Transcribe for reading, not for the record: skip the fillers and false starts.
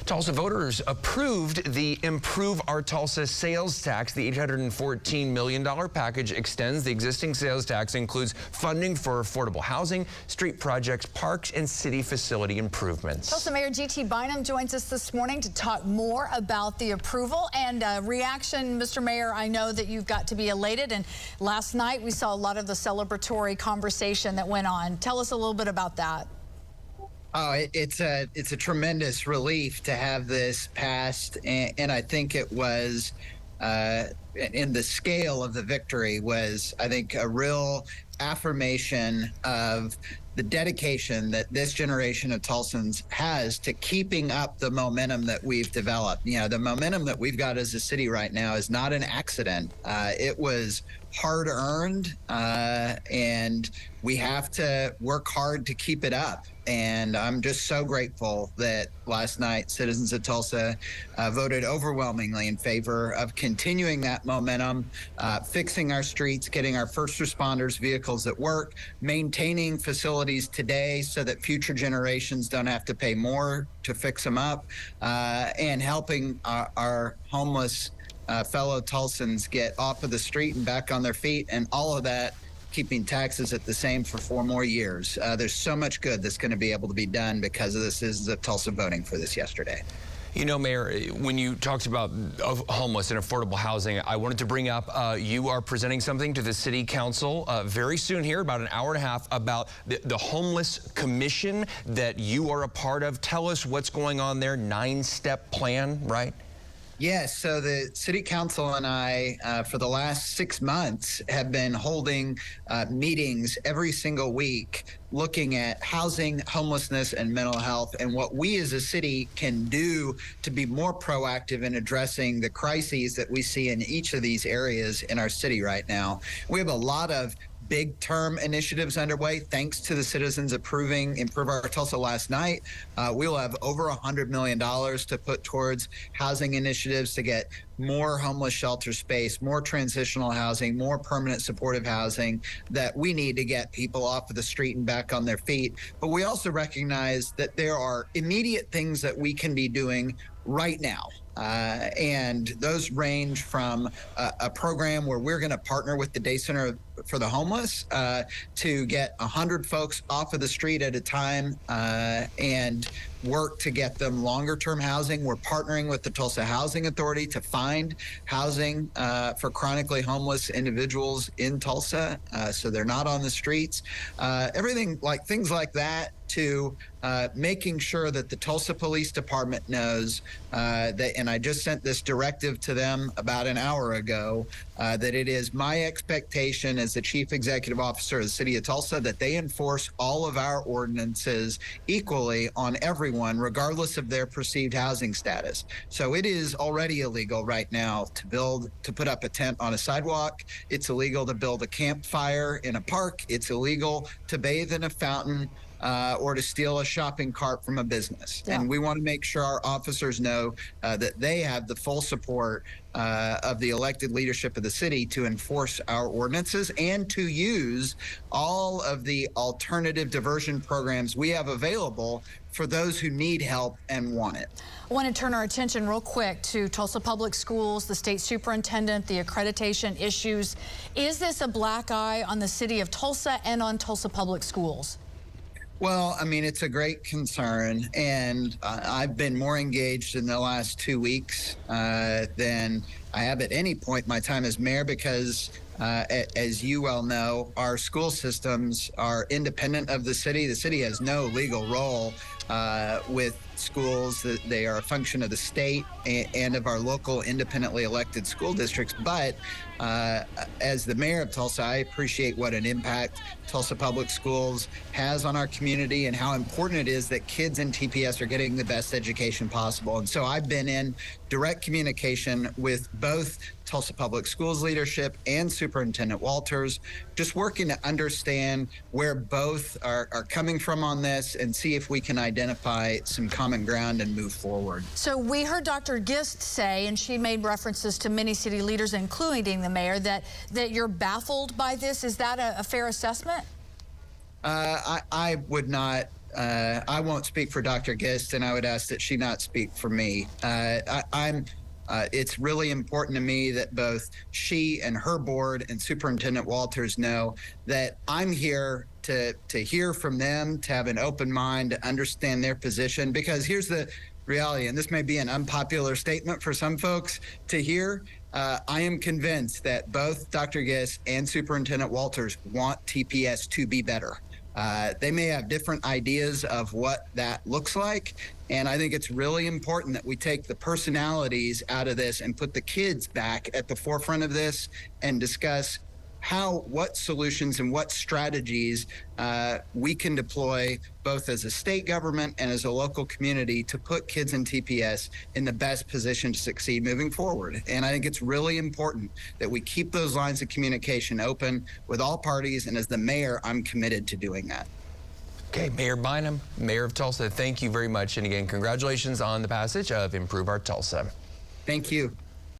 Tulsa voters approved the Improve Our Tulsa sales tax. The $814 million package extends the existing sales tax, includes funding for affordable housing, street projects, parks, and city facility improvements. Tulsa Mayor G.T. Bynum joins us this morning to talk more about the approval and reaction. Mr. Mayor, I know that you've got to be elated, and last night we saw a lot of the celebratory conversation that went on. Tell us a little bit about that. Oh, it's a tremendous relief to have this passed, and I think it was, in the scale of the victory was, I think, a real affirmation of the dedication that this generation of Tulsans has to keeping up the momentum that we've developed. You know, the momentum that we've got as a city right now is not an accident. It was hard-earned, and we have to work hard to keep it up. And I'm just so grateful that last night citizens of Tulsa voted overwhelmingly in favor of continuing that momentum, fixing our streets, getting our first responders vehicles at work, maintaining facilities today so that future generations don't have to pay more to fix them up, and helping our homeless fellow Tulsans get off of the street and back on their feet, and all of that keeping taxes at the same for 4 more years. There's so much good that's going to be able to be done because of the citizens of Tulsa voting for this yesterday. You know, Mayor, when you talked about homeless and affordable housing, I wanted to bring up you are presenting something to the City Council very soon here, about an hour and a half, about the Homeless Commission that you are a part of. Tell us what's going on there. 9-step plan, right? Yes, so the City Council and I, for the last 6 months, have been holding meetings every single week looking at housing, homelessness, and mental health, and what we as a city can do to be more proactive in addressing the crises that we see in each of these areas in our city right now. We have a lot of big term initiatives underway. Thanks to the citizens approving Improve Our Tulsa last night, we'll have over $100 million to put towards housing initiatives to get more homeless shelter space, more transitional housing, more permanent supportive housing that we need to get people off of the street and back on their feet. But we also recognize that there are immediate things that we can be doing right now. And those range from a program where we're going to partner with the Day Center for the Homeless to get 100 folks off of the street at a time and work to get them longer term housing. We're partnering with the Tulsa Housing Authority to find housing for chronically homeless individuals in Tulsa so they're not on the streets. Everything like things like that, to making sure that the Tulsa Police Department knows that, and I just sent this directive to them about an hour ago, that it is my expectation as the Chief Executive Officer of the City of Tulsa that they enforce all of our ordinances equally on everyone, regardless of their perceived housing status. So it is already illegal right now to put up a tent on a sidewalk. It's illegal to build a campfire in a park. It's illegal to bathe in a fountain, or to steal a shopping cart from a business. Yeah. And we want to make sure our officers know that they have the full support of the elected leadership of the city to enforce our ordinances and to use all of the alternative diversion programs we have available for those who need help and want it. I want to turn our attention real quick to Tulsa Public Schools, the state superintendent, the accreditation issues. Is this a black eye on the city of Tulsa and on Tulsa Public Schools? Well, I mean, it's a great concern, and I've been more engaged in the last 2 weeks than I have at any point in my time as mayor because, as you well know, our school systems are independent of the city. The city has no legal role with schools. They are a function of the state and of our local independently elected school districts. But as the mayor of Tulsa, I appreciate what an impact Tulsa Public Schools has on our community and how important it is that kids in TPS are getting the best education possible. And so I've been in direct communication with both Tulsa Public Schools leadership and Superintendent Walters, just working to understand where both are coming from on this and see if we can identify some common ground and move forward. So we heard Dr. Gist say, and she made references to many city leaders, including the mayor, that you're baffled by this. Is that a fair assessment? I would not I won't speak for Dr. Gist, and I would ask that she not speak for me. It's really important to me that both she and her board and Superintendent Walters know that I'm here to hear from them, to have an open mind, to understand their position. Because here's the reality, and this may be an unpopular statement for some folks to hear. I am convinced that both Dr. Gist and Superintendent Walters want TPS to be better. They may have different ideas of what that looks like. And I think it's really important that we take the personalities out of this and put the kids back at the forefront of this and discuss what solutions and what strategies we can deploy both as a state government and as a local community to put kids in TPS in the best position to succeed moving forward. And I think it's really important that we keep those lines of communication open with all parties. And as the mayor, I'm committed to doing that. Okay, Mayor Bynum, Mayor of Tulsa, thank you very much. And again, congratulations on the passage of Improve Our Tulsa. Thank you.